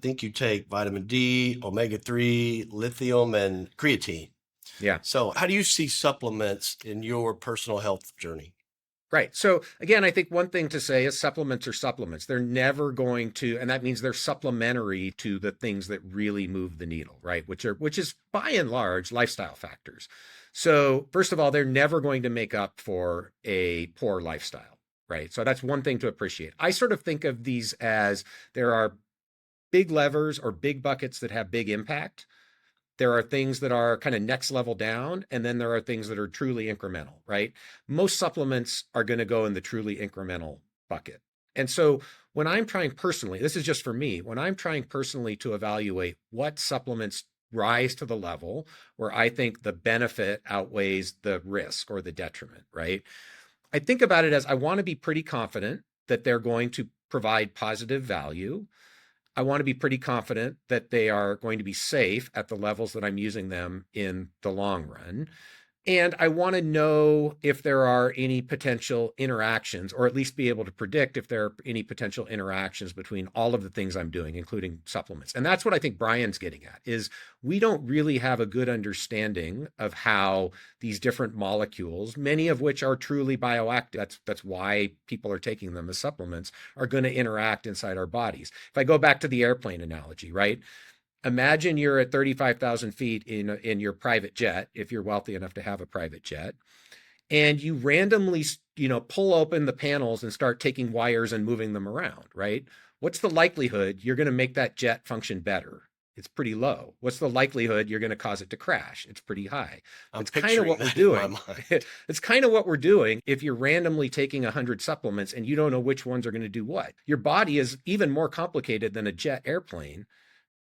think you take vitamin D, omega-3, lithium, and creatine. Yeah. So how do you see supplements in your personal health journey? Right. So again, I think one thing to say is supplements are supplements. They're never going to, and that means they're supplementary to the things that really move the needle, right? Which is by and large lifestyle factors. So first of all, they're never going to make up for a poor lifestyle, right? So that's one thing to appreciate. I sort of think of these as there are big levers or big buckets that have big impact. There are things that are kind of next level down, and then there are things that are truly incremental, right? Most supplements are going to go in the truly incremental bucket. And so when I'm trying personally, this is just for me, when I'm trying personally to evaluate what supplements rise to the level where I think the benefit outweighs the risk or the detriment, right? I think about it as I want to be pretty confident that they're going to provide positive value. I want to be pretty confident that they are going to be safe at the levels that I'm using them in the long run. And I want to know if there are any potential interactions, or at least be able to predict if there are any potential interactions between all of the things I'm doing, including supplements. And that's what I think Brian's getting at, is we don't really have a good understanding of how these different molecules, many of which are truly bioactive, that's why people are taking them as supplements, are going to interact inside our bodies. If I go back to the airplane analogy, right? Imagine you're at 35,000 feet in your private jet, if you're wealthy enough to have a private jet, and you randomly, pull open the panels and start taking wires and moving them around, right? What's the likelihood you're going to make that jet function better? It's pretty low. What's the likelihood you're going to cause it to crash? It's pretty high. I'm It's kind of picturing what we're that in my doing. mind. It's kind of what we're doing if you're randomly taking 100 supplements and you don't know which ones are going to do what. Your body is even more complicated than a jet airplane.